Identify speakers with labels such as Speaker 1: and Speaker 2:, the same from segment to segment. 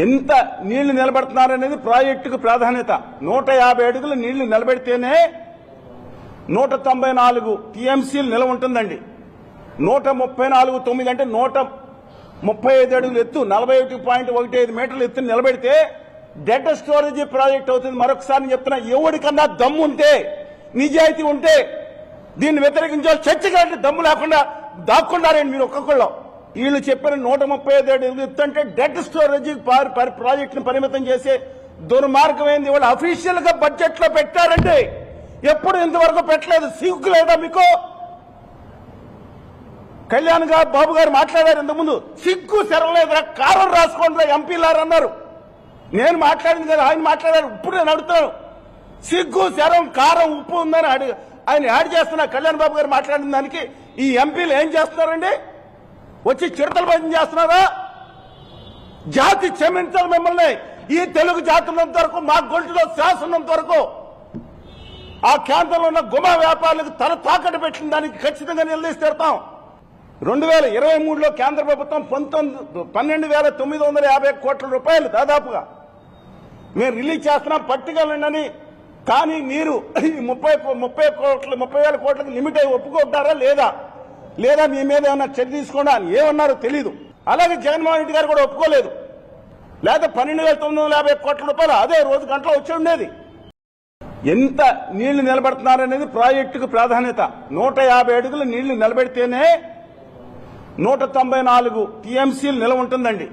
Speaker 1: ఎంత నీళ్లు నిలబెడుతున్నారనేది ప్రాజెక్టుకు ప్రాధాన్యత. 150 అడుగులు నీళ్లు నిలబెడితేనే 194 టీఎంసీలు నిలవ ఉంటుందండి. 134.9 అంటే 135 అడుగులు ఎత్తు, 41.15 మీటర్లు ఎత్తు నిలబెడితే డేటా స్టోరేజ్ ప్రాజెక్ట్ అవుతుంది. మరొకసారి చెప్తున్నా, ఎవరికన్నా దమ్ము ఉంటే, నిజాయితీ ఉంటే దీన్ని వ్యతిరేకించాలి. చర్చకి దమ్ము లేకుండా దాక్కున్నారండి మీరు ఒక్కొక్కళ్ళు. వీళ్ళు చెప్పిన 135 అడుగులు ఎత్తు అంటే డేటా స్టోరేజ్ ప్రాజెక్టును పరిమితం చేసే దుర్మార్గమైంది. వాళ్ళు అఫీషియల్ గా బడ్జెట్ లో పెట్టారండి. ఎప్పుడు ఇంతవరకు పెట్టలేదు. సిగ్గు లేదా మీకు? కళ్యాణ్ గారు, బాబు గారు మాట్లాడారు ఇంతకుముందు. సిగ్గు శరలేదురా, కారం రాసుకోండి ఎంపీలారు అన్నారు. నేను మాట్లాడింది కదా, ఆయన మాట్లాడారు. ఇప్పుడు నేను అడుగుతాను, సిగ్గు శరం కారం ఉప్పు ఉందని ఆయన యాడ్ చేస్తున్నా. కళ్యాణ్ బాబు గారు మాట్లాడిన దానికి ఈ ఎంపీలు ఏం చేస్తున్నారండి? వచ్చి చిడతలు భజన చేస్తున్నారా? జాతి క్షమించాలి మిమ్మల్ని. ఈ తెలుగు జాతి ఉన్నంత వరకు, మా గొంతులో శ్వాస ఉన్నంత వరకు, ఆ కేంద్రంలో ఉన్న గుమా వ్యాపారులకు తల తాకట్టు పెట్టిన దానికి ఖచ్చితంగా నిలదీసి తీరుతాం. 2023లో కేంద్ర ప్రభుత్వం 12,950 కోట్ల రూపాయలు దాదాపుగా మేము రిలీజ్ చేస్తున్నాం, పట్టుకెళ్ళండి. కానీ మీరు 30,000 కోట్లకు లిమిట్ అయి ఒప్పుకుంటారా లేదా మీ మీద ఏమన్నా చర్య తీసుకోండి అని ఏమన్నారో తెలీదు. అలాగే జగన్మోహన్ రెడ్డి గారు కూడా ఒప్పుకోలేదు. లేదా 12,950 కోట్ల రూపాయలు అదే రోజు గంటలో వచ్చి ఉండేది. ఎంత నీళ్లు నిలబెడుతున్నారనేది ప్రాజెక్టుకు ప్రాధాన్యత. 150 అడుగులు నీళ్లు నిలబెడితేనే 194 టీఎంసీలు నిలవ ఉంటుందండి.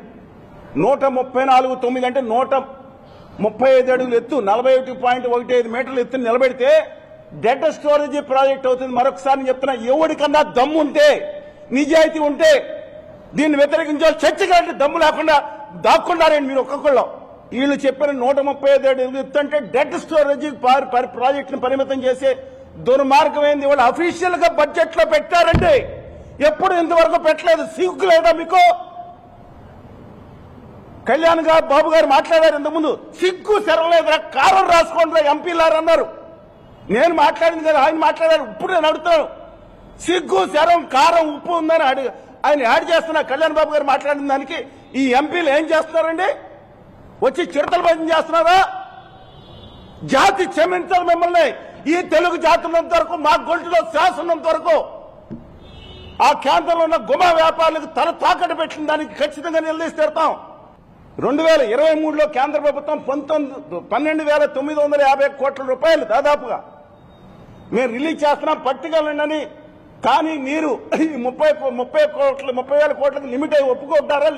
Speaker 1: 134.9 అంటే 135 అడుగులు ఎత్తు, 41.15 మీటర్లు ఎత్తు నిలబెడితే డేటా స్టోరేజ్ ప్రాజెక్ట్ అవుతుంది. మరొకసారి చెప్తున్నా, ఎవరికన్నా దమ్ము ఉంటే, నిజాయితీ ఉంటే దీన్ని వ్యతిరేకించాలి. చర్చకి దమ్ము లేకుండా దాక్కున్నారండి మీరు ఒక్కొక్కళ్ళు. వీళ్ళు చెప్పిన 135 అడుగులు ఎత్తు అంటే డేటా స్టోరేజ్ ప్రాజెక్టును పరిమితం చేసే దుర్మార్గమైంది. వాళ్ళు అఫీషియల్ గా బడ్జెట్ లో పెట్టారండి. ఎప్పుడు ఇంతవరకు పెట్టలేదు. సిగ్గు లేదా మీకు? కళ్యాణ్ గారు, బాబు గారు మాట్లాడారు ఇంతకుముందు. సిగ్గు శరలేదురా, కారం రాసుకోండి ఎంపీలారు అన్నారు. నేను మాట్లాడింది కదా, ఆయన మాట్లాడారు. ఇప్పుడు నేను అడుగుతాను, సిగ్గు శరం కారం ఉప్పు ఉందని ఆయన యాడ్ చేస్తున్నా. కళ్యాణ్ బాబు గారు మాట్లాడిన దానికి ఈ ఎంపీలు ఏం చేస్తున్నారండి? వచ్చి చిడతలు భజన చేస్తున్నారా? జాతి క్షమించాలి మిమ్మల్ని. ఈ తెలుగు జాతి ఉన్నంత వరకు, మా గొంతులో శ్వాస ఉన్నంత వరకు, ఆ కేంద్రంలో ఉన్న గుమా వ్యాపారులకు తల తాకట్టు పెట్టిన దానికి ఖచ్చితంగా నిలదీసి తీరుతాం. 2023లో కేంద్ర ప్రభుత్వం 12,950 కోట్ల రూపాయలు దాదాపుగా మేము రిలీజ్ చేస్తున్నాం, పట్టుకెళ్ళండి. కానీ మీరు 30,000 కోట్లకు లిమిట్ అయి ఒప్పుకుంటారా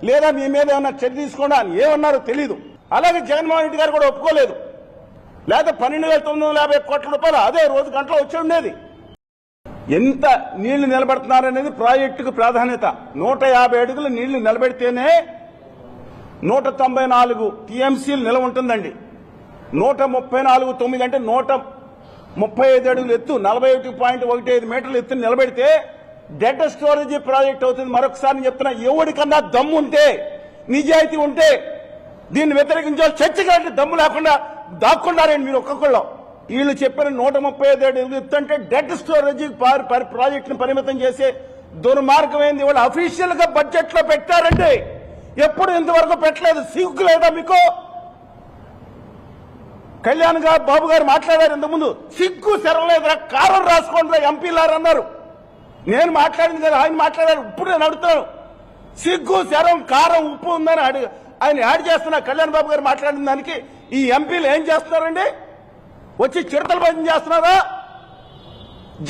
Speaker 1: లేదా మీ మీద ఏమన్నా చర్య తీసుకోండి అని ఏమన్నారో తెలీదు. అలాగే జగన్మోహన్ రెడ్డి గారు కూడా ఒప్పుకోలేదు. లేదా 12,950 కోట్ల రూపాయలు అదే రోజు గంటలో వచ్చి ఉండేది. ఎంత నీళ్లు నిలబెడుతున్నారనేది ప్రాజెక్టుకు ప్రాధాన్యత. 150 అడుగులు నీళ్లు నిలబెడితేనే 194 టీఎంసీలు నిలవ ఉంటుందండి. 134.9 అంటే 135 అడుగులు ఎత్తు, 41.15 మీటర్లు ఎత్తు నిలబెడితే డేటా స్టోరేజ్ ప్రాజెక్ట్ అవుతుంది. మరొకసారి చెప్తున్నా, ఎవరికన్నా దమ్ము ఉంటే, నిజాయితీ ఉంటే దీన్ని వ్యతిరేకించాలి. చర్చకి దమ్ము లేకుండా దాక్కున్నారండి మీరు ఒక్కొక్కళ్ళు. వీళ్ళు చెప్పిన 135 అడుగులు ఎత్తు అంటే డేటా స్టోరేజ్ ప్రాజెక్టును పరిమితం చేసే దుర్మార్గమైంది. వాళ్ళు అఫీషియల్ గా బడ్జెట్ లో పెట్టారండి. ఎప్పుడు ఇంతవరకు పెట్టలేదు. సిగ్గు లేదా మీకు? కళ్యాణ్ గారు, బాబు గారు మాట్లాడారు ఇంతకుముందు. సిగ్గు శరలేదురా, కారం రాసుకోండి ఎంపీలారు అన్నారు. నేను మాట్లాడింది కదా, ఆయన మాట్లాడారు. ఇప్పుడు నేను అడుగుతాను, సిగ్గు శరం కారం ఉప్పు ఉందని ఆయన యాడ్ చేస్తున్నా. కళ్యాణ్ బాబు గారు మాట్లాడిన దానికి ఈ ఎంపీలు ఏం చేస్తున్నారండి? వచ్చి చిడతలు భజన చేస్తున్నారా?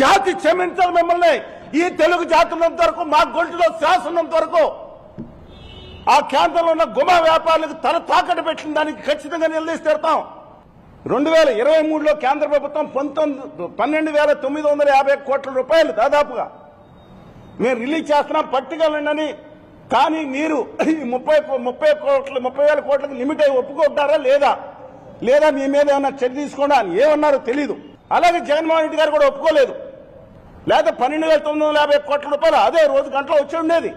Speaker 1: జాతి క్షమించాలి మిమ్మల్ని. ఈ తెలుగు జాతి ఉన్నంత వరకు, మా గొంతులో శ్వాస ఉన్నంత వరకు, ఆ కేంద్రంలో ఉన్న గుమా వ్యాపారులకు తల తాకట్టు పెట్టిన దానికి ఖచ్చితంగా నిలదీసి తీరుతాం. 2023లో కేంద్ర ప్రభుత్వం 12,950 కోట్ల రూపాయలు దాదాపుగా మేము రిలీజ్ చేస్తున్నాం, పట్టుకెళ్ళండి. కానీ మీరు 30,000 కోట్లకు లిమిట్ అయి ఒప్పుకుంటారా లేదా మీ మీద ఏమన్నా చర్య తీసుకోండి అని ఏమన్నారో తెలీదు. అలాగే జగన్మోహన్ రెడ్డి గారు కూడా ఒప్పుకోలేదు. లేదా 12,950 కోట్ల రూపాయలు అదే రోజు గంటలో వచ్చి ఉండేది.